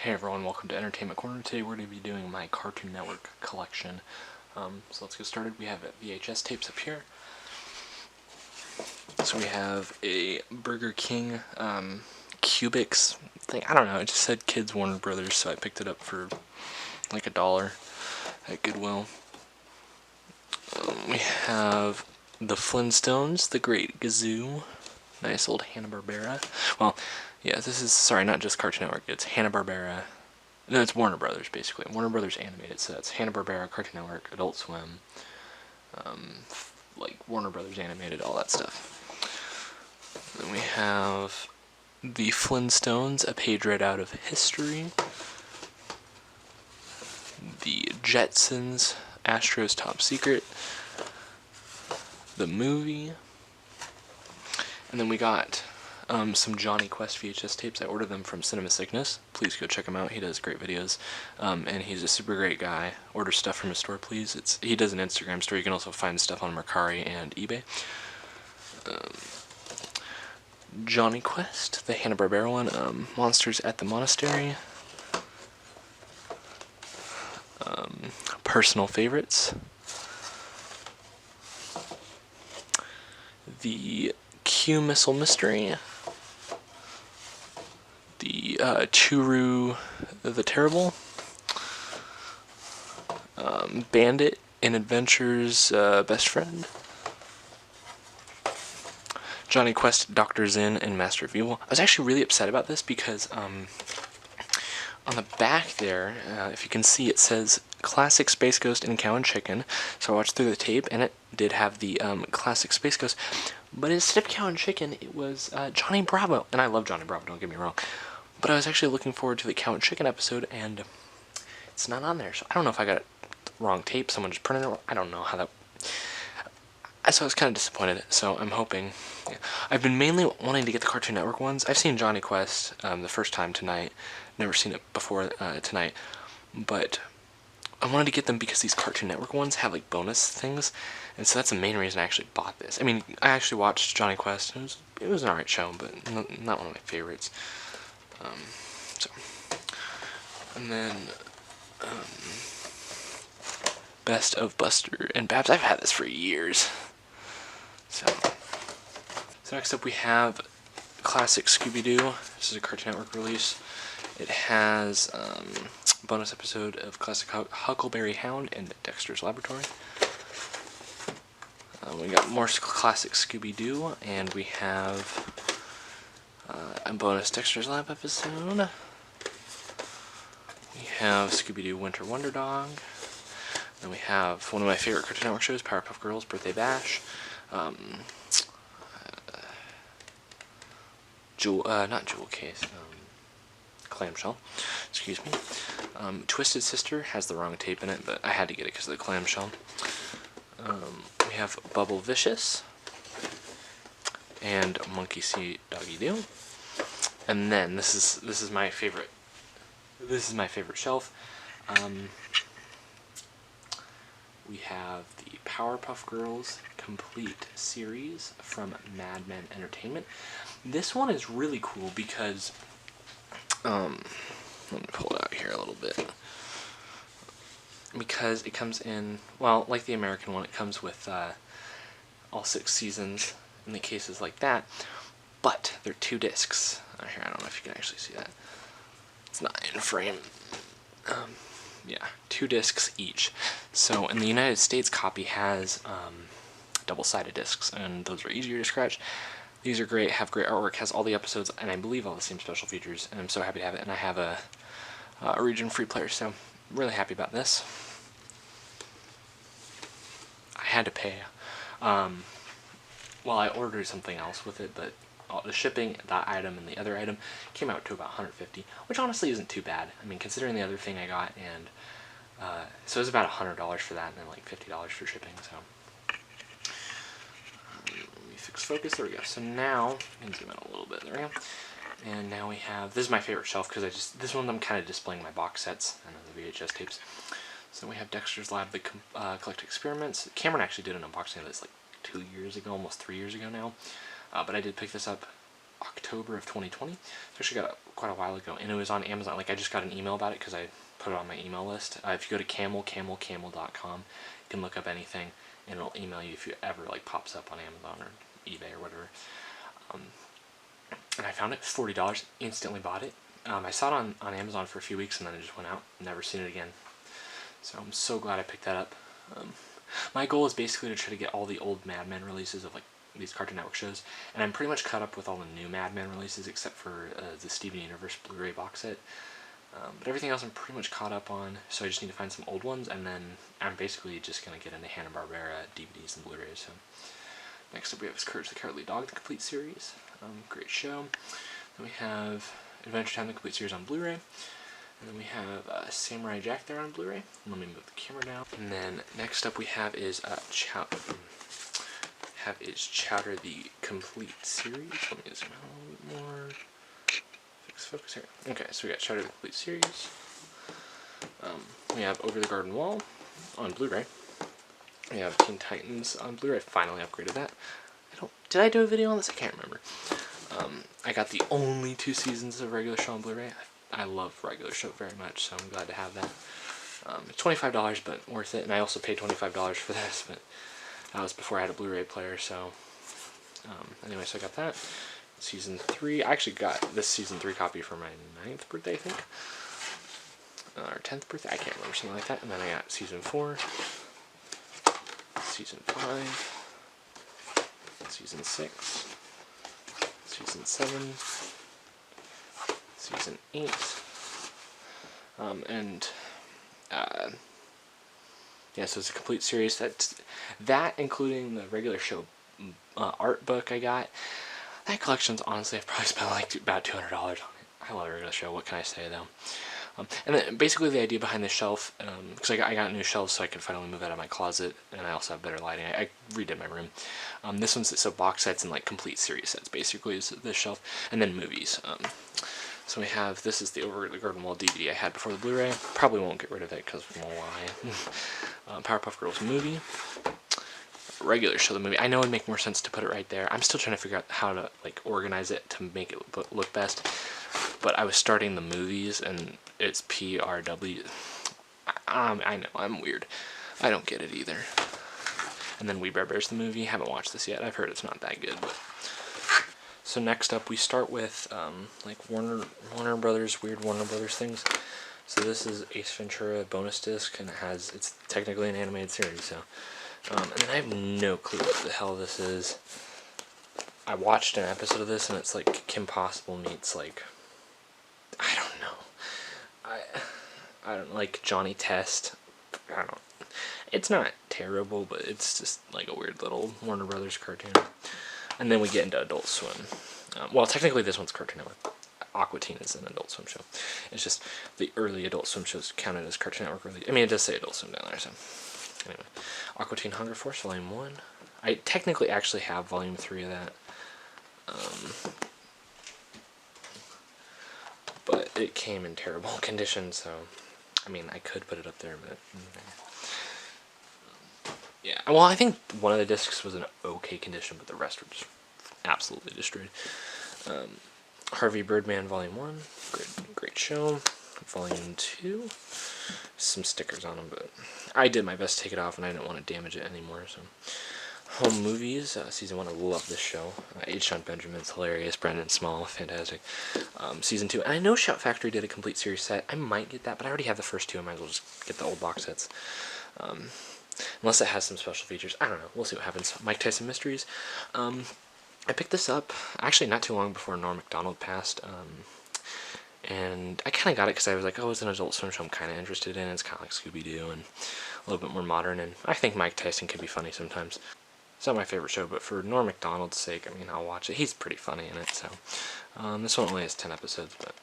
Hey everyone, welcome to Entertainment Corner. Today we're going to be doing my Cartoon Network collection. So let's get started. We have VHS tapes up here. So we have a Burger King Cubics thing. I don't know, it just said Kids Warner Brothers, so I picked it up for like $1 at Goodwill. We have the Flintstones, The Great Gazoo. Nice old Hanna-Barbera. Well, yeah, this is, sorry, not just Cartoon Network, it's Hanna-Barbera. No, it's Warner Brothers, basically. Warner Brothers Animated, so that's Hanna-Barbera, Cartoon Network, Adult Swim, like Warner Brothers Animated, all that stuff. Then we have the Flintstones, a page read out of history. The Jetsons, Astro's Top Secret. The movie. And then we got some Johnny Quest VHS tapes. I ordered them from Cinema Sickness. Please go check him out. He does great videos, and he's a super great guy. Order stuff from his store, please. He does an Instagram store. You can also find stuff on Mercari and eBay. Johnny Quest, the Hanna-Barbera one. Monsters at the Monastery. Personal favorites. The Q Missile Mystery. The Churu the Terrible. Bandit in Adventure's Best Friend. Johnny Quest, Dr. Zinn, and Master of Evil. I was actually really upset about this because on the back there, if you can see, it says Classic Space Ghost and Cow and Chicken. So I watched through the tape, and it did have the Classic Space Ghost. But instead of Cow and Chicken, it was Johnny Bravo. And I love Johnny Bravo, don't get me wrong. But I was actually looking forward to the Cow and Chicken episode, and it's not on there. So I don't know if I got the wrong tape. Someone just printed it. I don't know how that... So I was kind of disappointed. So I'm hoping... Yeah. I've been mainly wanting to get the Cartoon Network ones. I've seen Johnny Quest the first time tonight. Never seen it before tonight. But I wanted to get them because these Cartoon Network ones have like bonus things. And so that's the main reason I actually bought this. I mean, I actually watched Johnny Quest. It was an alright show, but not one of my favorites. And then Best of Buster and Babs. I've had this for years. So next up we have Classic Scooby-Doo. This is a Cartoon Network release. It has a bonus episode of Classic Huckleberry Hound and Dexter's Laboratory. We got more Classic Scooby-Doo, and we have a bonus Dexter's Lab episode. We have Scooby-Doo Winter Wonder Dog. Then we have one of my favorite Cartoon Network shows, Powerpuff Girls Birthday Bash. Not jewel case, clamshell, excuse me. Twisted Sister has the wrong tape in it, but I had to get it because of the clamshell. We have Bubble Vicious and Monkey See Doggy Do. And then this is my favorite. This is my favorite shelf. We have the Powerpuff Girls Complete Series from Mad Men Entertainment. This one is really cool because, let me pull it out here a little bit. Because it comes in, well, like the American one, it comes with all 6 seasons in the cases like that. But they're 2 discs. Here, I don't know if you can actually see that. It's not in frame. Yeah, 2 discs each. So in the United States, copy has double-sided discs, and those are easier to scratch. These are great, have great artwork, has all the episodes, and I believe all the same special features, and I'm so happy to have it. And I have a region-free player, so I'm really happy about this. I had to pay. Well, I ordered something else with it, but the shipping, that item, and the other item came out to about $150, which honestly isn't too bad. I mean, considering the other thing I got, and so it was about $100 for that, and then like $50 for shipping. So let me fix focus. There we go. So now I can zoom in a little bit. There we go. And now we have, this is my favorite shelf because this one I'm kind of displaying my box sets and the VHS tapes. So we have Dexter's Lab, the Collect Experiments. Cameron actually did an unboxing of this like 2 years ago, almost 3 years ago now. But I did pick this up October of 2020. So I actually got it quite a while ago, and it was on Amazon. Like, I just got an email about it because I put it on my email list. If you go to camel.com, you can look up anything, and it'll email you if it ever like pops up on Amazon or eBay or whatever. And I found it $40, instantly bought it. I saw it on Amazon for a few weeks, and then it just went out. Never seen it again. So I'm so glad I picked that up. My goal is basically to try to get all the old Mad Men releases of like these Cartoon Network shows, and I'm pretty much caught up with all the new Mad Men releases except for the Steven Universe Blu-ray box set. But everything else I'm pretty much caught up on, so I just need to find some old ones, and then I'm basically just going to get into Hanna-Barbera DVDs and Blu-rays. So next up we have Courage the Cowardly Dog, the complete series. Great show. Then we have Adventure Time, the complete series on Blu-ray. And then we have Samurai Jack there on Blu-ray. Let me move the camera down. And then next up we have is Chowder, the complete series. Let me zoom out a little bit more. Focus here. Okay, so we got Chowder, the complete series. We have Over the Garden Wall on Blu-ray. We have Teen Titans on Blu-ray. Finally upgraded that. Did I do a video on this? I can't remember. I got the only 2 seasons of regular show on Blu-ray. I love regular show very much, so I'm glad to have that. It's $25, but worth it. And I also paid $25 for this, but that was before I had a Blu-ray player. So anyway, so I got that. Season 3. I actually got this season 3 copy for my 9th birthday, I think, or 10th birthday. I can't remember, something like that. And then I got season 4, season 5, season 6, season 7, season 8, yeah, so it's a complete series. That including the regular show art book I got. That collection's honestly, I've probably spent like about $200 on it. I love the regular show. What can I say though? And then basically the idea behind the shelf, because I got new shelves so I could finally move out of my closet, and I also have better lighting. I redid my room. This one's so box sets and like complete series sets basically is this shelf, and then movies. So we have, this is the Over the Garden Wall DVD I had before the Blu-ray. Probably won't get rid of it because of why. Powerpuff Girls movie. Regular show the movie. I know it'd make more sense to put it right there. I'm still trying to figure out how to like organize it to make it look best. But I was starting the movies and it's PRW. I know, I'm weird. I don't get it either. And then We Bare Bears the movie. Haven't watched this yet. I've heard it's not that good, but. So next up we start with like Warner Brothers, weird Warner Brothers things. So this is Ace Ventura bonus disc, and it's technically an animated series. So and then I have no clue what the hell this is. I watched an episode of this and it's like Kim Possible meets like, I don't know. I don't like Johnny Test. I don't know. It's not terrible, but it's just like a weird little Warner Brothers cartoon. And then we get into Adult Swim. Well, technically this one's Cartoon Network. Aqua Teen is an Adult Swim show. It's just the early Adult Swim shows counted as Cartoon Network early. I mean, it does say Adult Swim down there, so. Anyway. Aqua Teen Hunger Force, Volume 1. I technically actually have Volume 3 of that. But it came in terrible condition, so. I mean, I could put it up there, but. Yeah, well, I think one of the discs was in okay condition, but the rest were just absolutely destroyed. Harvey Birdman Volume 1, great show. Volume 2, some stickers on them, but I did my best to take it off, and I didn't want to damage it anymore. So, Home Movies, Season 1, I love this show. H. John Benjamin's hilarious, Brendan Small, fantastic. Season 2, and I know Shout Factory did a complete series set. I might get that, but I already have the first 2. I might as well just get the old box sets. Unless it has some special features. I don't know. We'll see what happens. Mike Tyson Mysteries. I picked this up actually not too long before Norm Macdonald passed. And I kind of got it because I was like, oh, it's an Adult Swim show I'm kind of interested in. It's kind of like Scooby-Doo and a little bit more modern. And I think Mike Tyson can be funny sometimes. It's not my favorite show, but for Norm Macdonald's sake, I mean, I'll watch it. He's pretty funny in it. So this one only has 10 episodes, but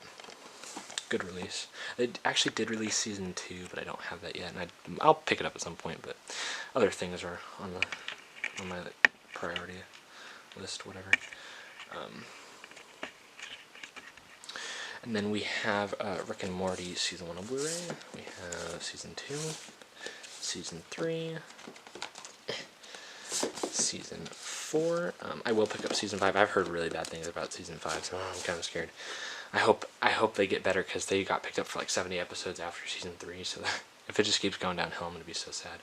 good release. It actually did release Season 2, but I don't have that yet, and I'll pick it up at some point, but other things are on my like, priority list, whatever. And then we have Rick and Morty Season 1 on Blu-ray. We have Season 2, Season 3, Season 4, 4. I will pick up Season 5. I've heard really bad things about Season 5, so I'm kind of scared. I hope they get better, because they got picked up for like 70 episodes after Season 3, so that, if it just keeps going downhill, I'm going to be so sad.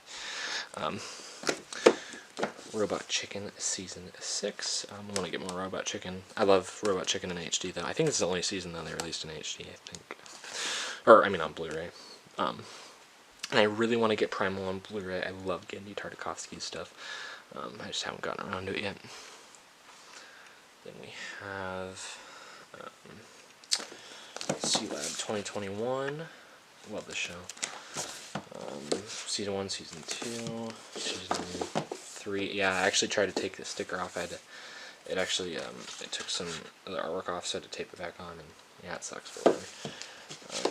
Robot Chicken Season 6. I want to get more Robot Chicken. I love Robot Chicken in HD, though. I think it's the only season, though, they released in HD, I think. Or, I mean, on Blu-ray. And I really want to get Primal on Blu-ray. I love Gendy Tartakovsky's stuff. I just haven't gotten around to it yet. Then we have C-Lab 2021. Love this show. Season 1, Season 2, Season 3. Yeah, I actually tried to take the sticker off. It took some of the artwork off, so I had to tape it back on, and yeah, it sucks, but whatever.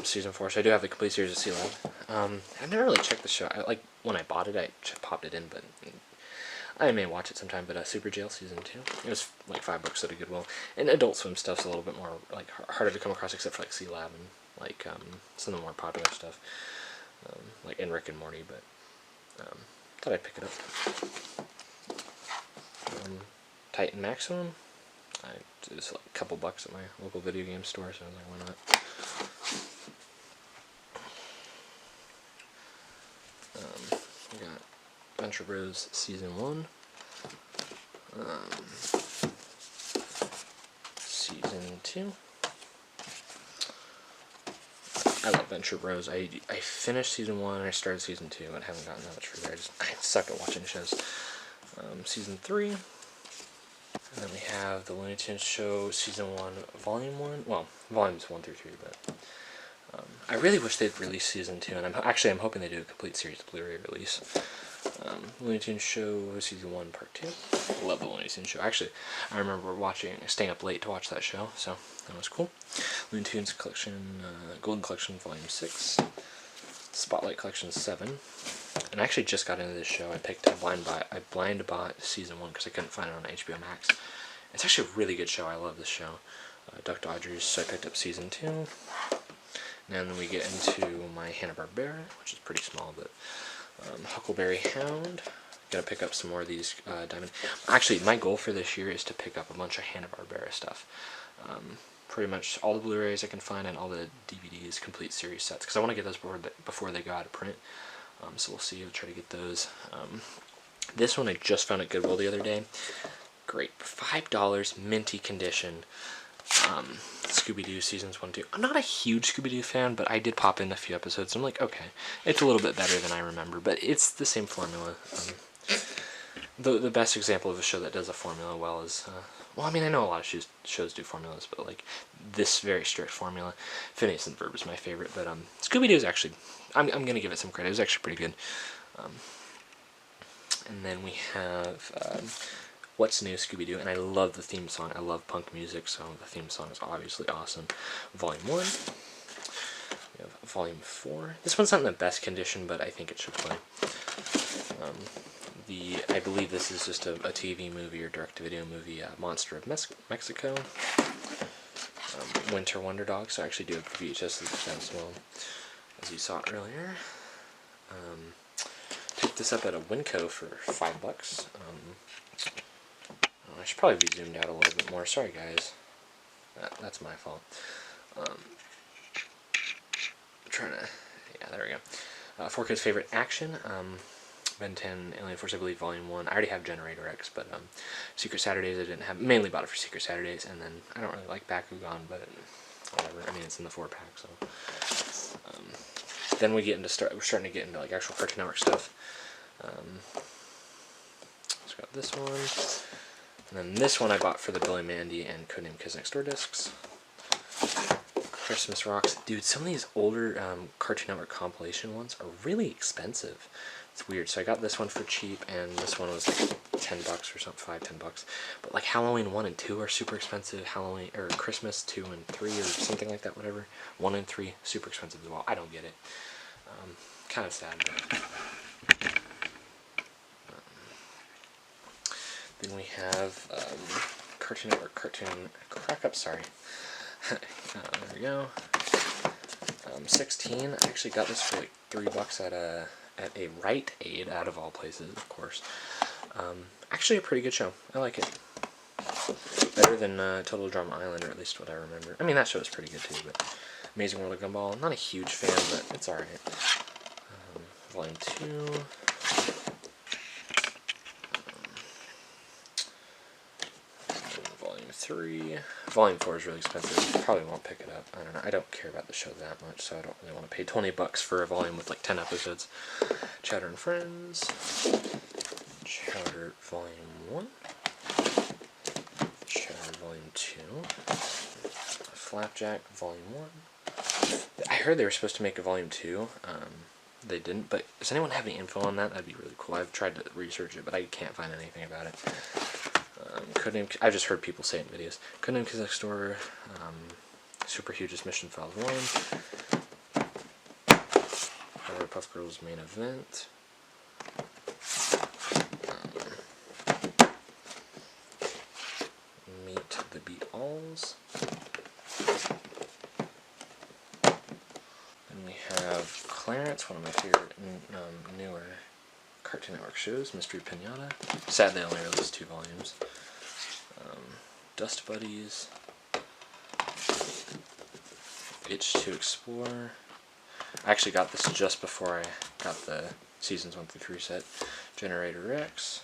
Season 4, so I do have the complete series of C-Lab. I've never really checked the show. When I bought it, I popped it in, but I may watch it sometime. But Super Jail Season 2, it was like $5 at a Goodwill. And Adult Swim stuff's a little bit more like harder to come across, except for like C-Lab and like some of the more popular stuff, like in Rick and Morty. But thought I'd pick it up. Titan Maximum. It was like a couple bucks at my local video game store, so I was like, why not? We got Venture Bros Season 1, Season 2. I love Venture Bros. I finished Season 1 and I started Season 2, and haven't gotten that much further. I suck at watching shows. Season 3. And then we have the Looney Tunes Show Season 1, Volume 1. Well, Volumes 1 through 3, but I really wish they'd release Season 2, and I'm hoping they do a complete series Blu-ray release. Looney Tunes Show Season 1, Part 2. I love the Looney Tunes Show. Actually, I remember staying up late to watch that show, so that was cool. Looney Tunes Collection, Golden Collection Volume 6. Spotlight Collection 7. And I actually just got into this show. I blind bought Season 1 because I couldn't find it on HBO Max. It's actually a really good show. I love this show. Duck Dodgers, so I picked up Season 2. And then we get into my Hanna-Barbera, which is pretty small, but Huckleberry Hound. Gonna pick up some more of these Diamond. Actually, my goal for this year is to pick up a bunch of Hanna-Barbera stuff. Pretty much all the Blu-rays I can find and all the DVDs, complete series sets, because I want to get those before they go out of print. So we'll see. I'll try to get those. This one I just found at Goodwill the other day. Great, $5, minty condition. Scooby-Doo Seasons 1, 2. I'm not a huge Scooby-Doo fan, but I did pop in a few episodes. I'm like, okay, it's a little bit better than I remember, but it's the same formula. The best example of a show that does a formula well is, well, I mean, I know a lot of shows do formulas, but like this very strict formula. Phineas and Ferb is my favorite, but Scooby-Doo is actually, I'm gonna give it some credit. It was actually pretty good. And then we have What's New Scooby-Doo, and I love the theme song. I love punk music, so the theme song is obviously awesome. Volume 1. We have Volume 4. This one's not in the best condition, but I think it should play. I believe this is just a TV movie or direct-to-video movie, Monster of Mexico. Winter Wonder Dog, so I actually do have VHS of that as well, as you saw earlier. Picked this up at a Winco for $5. I should probably be zoomed out a little bit more. Sorry, guys. That's my fault. Yeah, there we go. 4Kids Favorite Action. Ben 10, Alien Force, I believe, Volume 1. I already have Generator X, but Secret Saturdays I didn't have. Mainly bought it for Secret Saturdays, and then I don't really like Bakugan, but whatever. I mean, it's in the 4-pack, so. Then we get into we're starting to get into like actual Cartoon Network stuff. So got this one. And then this one I bought for the Billy Mandy and Codename Kids Next Door discs. Christmas Rocks. Dude, some of these older Cartoon Network compilation ones are really expensive. It's weird. So I got this one for cheap, and this one was like $10 or something, $5-10. But like Halloween 1 and 2 are super expensive. Christmas 2 and 3 or something like that, whatever. 1 and 3 super expensive as well. I don't get it. Kind of sad. But, then we have Cartoon Network Cartoon Crack-Up. Sorry. There we go. 16. I actually got this for like $3 at a Rite Aid, out of all places, of course. Actually a pretty good show. I like it. Better than Total Drama Island, or at least what I remember. I mean, that show is pretty good too, but Amazing World of Gumball, not a huge fan, but it's alright. Volume 2. Volume 3. Volume 4 is really expensive. Probably won't pick it up. I don't know. I don't care about the show that much, so I don't really want to pay $20 for a volume with like 10 episodes. Chowder and Friends. Chowder Volume 1. Chowder Volume 2. Flapjack Volume 1. I heard they were supposed to make a Volume 2. They didn't, but does anyone have any info on that? That'd be really cool. I've tried to research it, but I can't find anything about it. I've just heard people say it in videos. Codename Kids Next Door, Super Huge's Mission Files 1, Powerpuff Girls Main Event, Meet the Beat-Alls, then we have Clarence, one of my favorite newer Cartoon Network shows, Mystery Pinata. Sad they only released 2 volumes. Dust Buddies, Itch to Explore. I actually got this just before I got the Seasons 1 through 3 set. Generator Rex,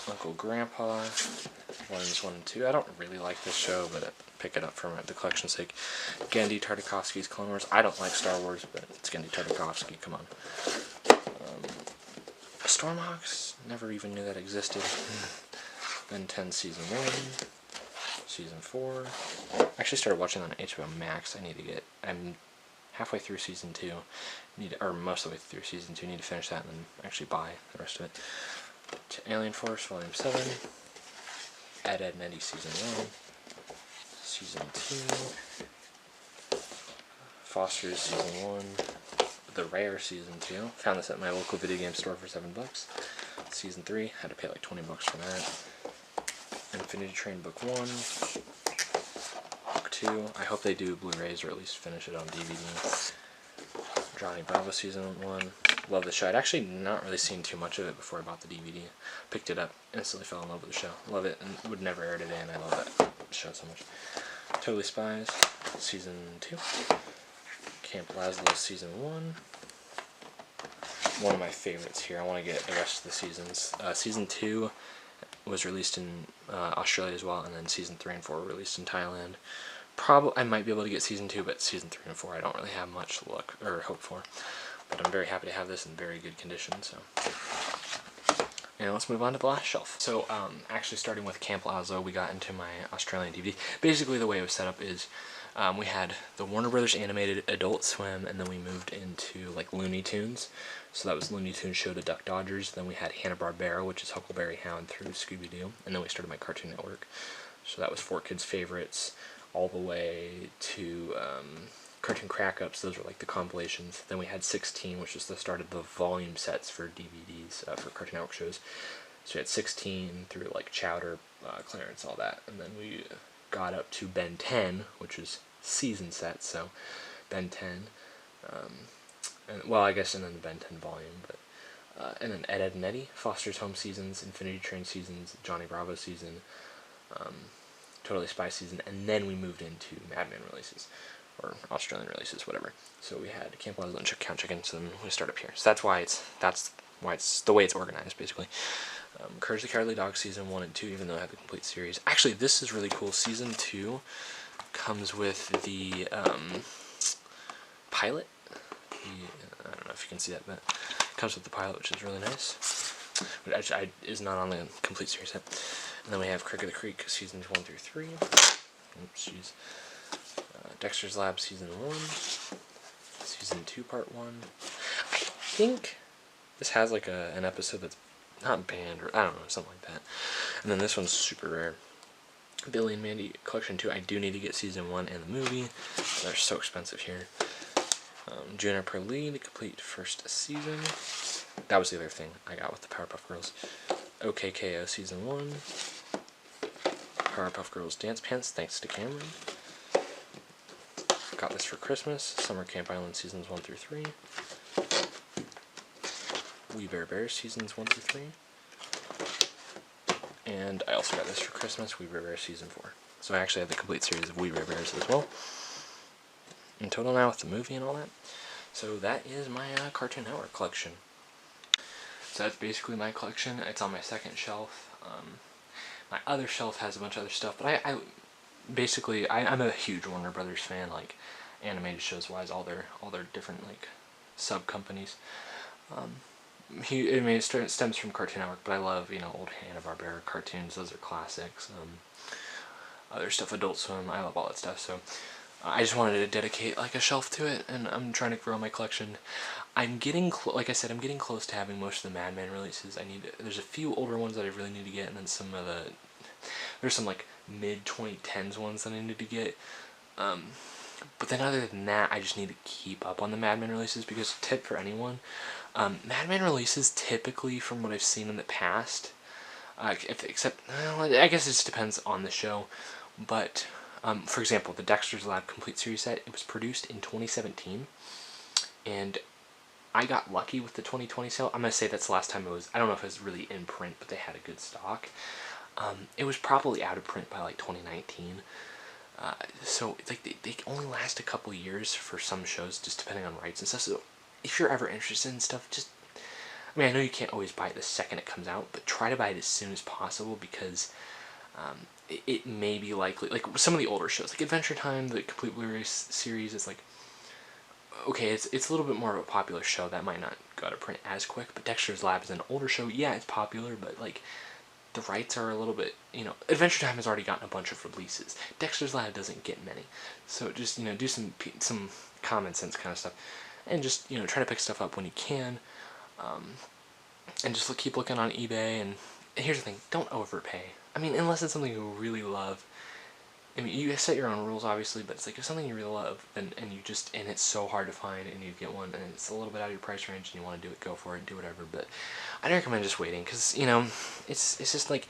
Uncle Grandpa, Volumes 1 and 2. I don't really like this show, but I pick it up for the collection's sake. Genndy Tartakovsky's Clone Wars. I don't like Star Wars, but it's Genndy Tartakovsky, come on. Stormhawks, never even knew that existed. Ben 10 Season 1, Season 4. I actually started watching on HBO Max. I'm halfway through Season 2. Or most of the way through Season 2. Need to finish that and then actually buy the rest of it. Alien Force Volume 7. Ed, Edd n Eddy Season 1. Season 2. Foster's Season 1. The Rare Season 2. Found this at my local video game store for $7. Season 3. Had to pay like $20 for that. Infinity Train Book 1. Book 2. I hope they do Blu-Rays or at least finish it on DVD. Johnny Bravo Season 1. Love the show. I'd actually not really seen too much of it before I bought the DVD. Picked it up, instantly fell in love with the show. Love it, and would never air it today, and I love that show so much. Totally Spies Season 2. Camp Lazlo Season 1. One of my favorites here. I want to get the rest of the seasons. Season 2 was released in Australia as well, and then Season 3 and 4 were released in Thailand. I might be able to get Season 2, but Season 3 and 4 I don't really have much luck or hope for. But I'm very happy to have this in very good condition. So, and let's move on to the last shelf. So, actually starting with Camp Lazlo, we got into my Australian DVD. Basically, the way it was set up is we had the Warner Brothers animated Adult Swim, and then we moved into like Looney Tunes. So that was Looney Tunes Show to Duck Dodgers. Then we had Hanna-Barbera, which is Huckleberry Hound through Scooby-Doo. And then we started my Cartoon Network. So that was 4 Kids Favorites all the way to Cartoon Crack-Ups. Those were like the compilations. Then we had 16, which was the start of the volume sets for DVDs for Cartoon Network shows. So we had 16 through like Chowder, Clarence, all that. And then we got up to Ben 10, which was season sets. So Ben 10. And I guess, and then the Ben 10 volume, but and then Ed, Edd n Eddy, Foster's Home seasons, Infinity Train seasons, Johnny Bravo season, Totally Spies season, and then we moved into Mad Men releases, or Australian releases, whatever. So we had Camp Lazlo and Count Chicken, so then we start up here. So that's why it's the way it's organized, basically. Courage the Cowardly Dog season 1 and 2, even though I have the complete series. Actually, this is really cool. Season 2 comes with the pilot. I don't know if you can see that, but it comes with the pilot, which is really nice. But actually, is not on the complete series set. And then we have Crick of the Creek seasons 1 through 3. Oops, jeez. Dexter's Lab season 1. Season 2 part 1. I think this has like an episode that's not banned, or I don't know, something like that. And then this one's super rare. Billy and Mandy Collection 2. I do need to get season 1 and the movie. They're so expensive here. Juniper Lee, the complete first season. That was the other thing I got with the Powerpuff Girls. OKKO season 1. Powerpuff Girls Dance Pants, thanks to Cameron. Got this for Christmas. Summer Camp Island seasons 1 through 3. We Bare Bears seasons 1 through 3. and I also got this for Christmas, We Bear Bears Season 4. So I actually have the complete series of We Bear Bears as well, in total now with the movie and all that. So that is my Cartoon Network collection. So that's basically my collection. It's on my second shelf. My other shelf has a bunch of other stuff, but I'm a huge Warner Brothers fan, like animated shows wise, all their different like sub companies. It stems from Cartoon Network, but I love, old Hanna-Barbera cartoons. Those are classics. Other stuff, Adult Swim, I love all that stuff. So I just wanted to dedicate like a shelf to it, and I'm trying to grow my collection. I'm getting like I said, I'm getting close to having most of the Mad Men releases. There's a few older ones that I really need to get, and then there's some like mid 2010s ones that I need to get. But then other than that, I just need to keep up on the Mad Men releases, because tip for anyone, Mad Men releases typically, from what I've seen in the past, I guess it just depends on the show, but for example, the Dexter's Lab Complete Series set, it was produced in 2017, and I got lucky with the 2020 sale. I'm going to say that's the last time it was, I don't know if it was really in print, but they had a good stock. It was probably out of print by like 2019. So like they only last a couple years for some shows, just depending on rights and stuff. So if you're ever interested in stuff, I know you can't always buy it the second it comes out, but try to buy it as soon as possible, because it may be likely, like some of the older shows, like Adventure Time, the complete Blu-ray series, is like, okay, it's a little bit more of a popular show, that might not go to print as quick, but Dexter's Lab is an older show, yeah, it's popular, but like, the rights are a little bit, Adventure Time has already gotten a bunch of releases. Dexter's Lab doesn't get many. So just, do some common sense kind of stuff. And just, try to pick stuff up when you can. And just keep looking on eBay. And here's the thing, don't overpay. Unless it's something you really love. You set your own rules, obviously, but it's like, if something you really love, and it's so hard to find, and you get one, and it's a little bit out of your price range, and you want to do it, go for it, do whatever, but I'd recommend just waiting, because, it's just like,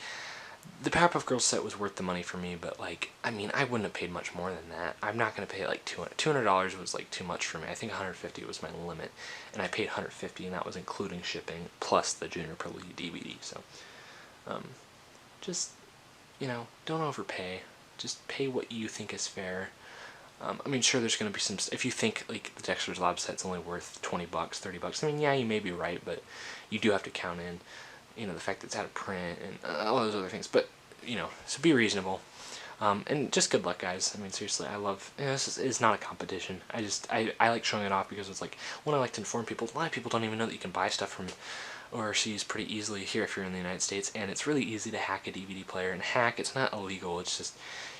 the Powerpuff Girls set was worth the money for me, but like, I wouldn't have paid much more than that. I'm not going to pay like $200 was like too much for me. I think $150 was my limit, and I paid $150, and that was including shipping, plus the Junior Pro League DVD, so, just, don't overpay. Just pay what you think is fair. Sure, there's going to be some, if you think like the Dexter's Lab set's only worth $20, $30, yeah, you may be right, but you do have to count in, the fact that it's out of print and all those other things, but, so be reasonable. And just good luck, guys. Seriously, I love, this is not a competition. I like showing it off, because it's like, I like to inform people. A lot of people don't even know that you can buy stuff from overseas pretty easily here if you're in the United States, and it's really easy to hack a DVD player. And it's not illegal, it's just,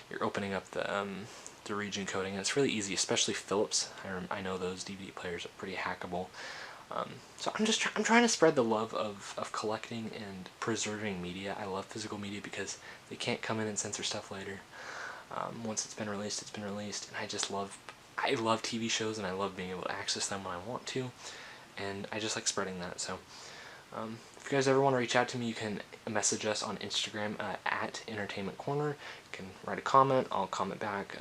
you're opening up the region coding, and it's really easy, especially Philips. I know those DVD players are pretty hackable. So I'm trying to spread the love of collecting and preserving media. I love physical media, because they can't come in and censor stuff later. Once it's been released, it's been released, and I love TV shows, and I love being able to access them when I want to, and I just like spreading that. So if you guys ever want to reach out to me, you can message us on Instagram at EntertainmentKorner. You can write a comment, I'll comment back.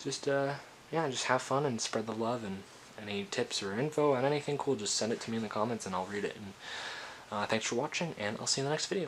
Just have fun and spread the love, and any tips or info on anything cool, just send it to me in the comments and I'll read it. And thanks for watching, and I'll see you in the next video.